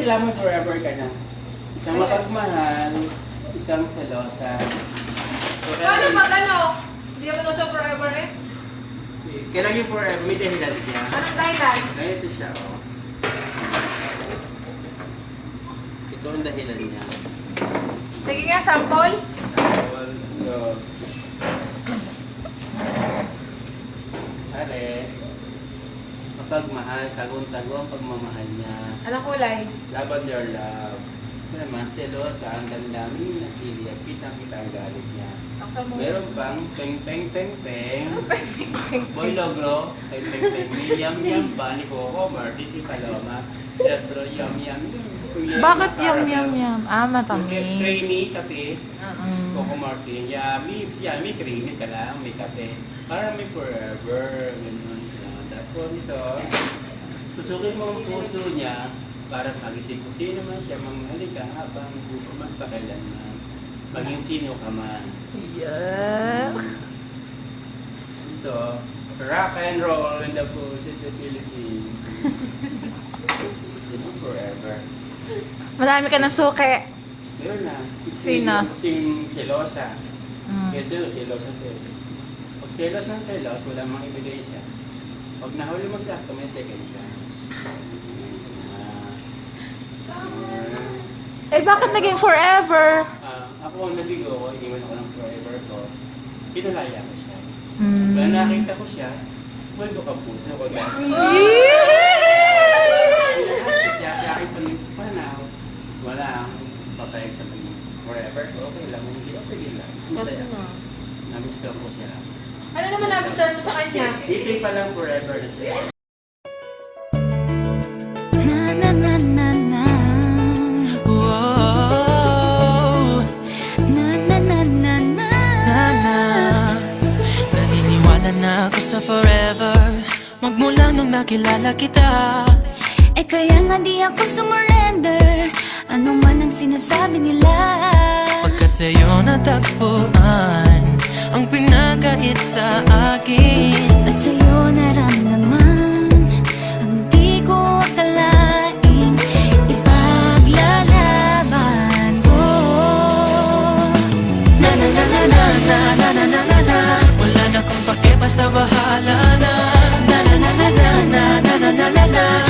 kailangan forever ka na. Isang mapagmahal, isang selosa. Paano pag ano? Hindi naman uso forever eh. Kailangan yung forever, may dahilan siya. Anong dahilan? Ganito siya, oh. Ito ang dahilan niya. Sige nga, sample. So, are, mapagmahal, tagong-tago ang pagmamahal niya. Anong kulay? Lavender love. Ito naman, selosa, ang daming nakili. Kitang-kita ang galit niya. Meron pang peng-peng-peng-peng. Boy Logro, peng-peng-peng. Yam-yam pa ni Coco, Marty, si Paloma. Pero yam-yam. Bakit yum? Ah, matamis. Creamy, kape. Coco Martin. Yummy, yummy, creamy ka lang. May kape. Para may forever. Ganun. Tapos ito, tusukin mo ang puso niya para magising ko sino man siya, mamahali ka habang magpakailanman. Maging sino ka man. Yeah. Ito, rock and roll in the food in the Philippines. Ito forever. Marami ka ng suki. Meron na. Sino? Sing selosa. Mm. Kasi selosa to. Pag selos ng selos, wala mang ibigay siya. Pag nahuli mo sa akto, may second chance. Eh, bakit naging forever? Ako ang nabigo ko, iniwan ako ng forever ko. Pinalaya ko siya. Mm. Kaya nakita ko siya, well ko ang puso ko guys. Siya aking pananaw. Wala akong papayag sa paging forever ko. Okay lang, hindi okay lang. Masaya. Nagustuhan ko siya. Ano naman nagustuhan mo sa kanya? Hindi pa lang forever na siya. Naniniwala na ako sa forever magmula nung nakilala kita. Eh kaya nga di ako sumurrender, ano man ang sinasabi nila. Pagkat sa'yo natagpuan ang pinagkait sa akin. At sa'yo naramdaman ang di ko akalaing ipaglalaban ko. Na na na na na na na na na na na. Wala na kong pake, basta bahala na. Na na na na na na na na na na.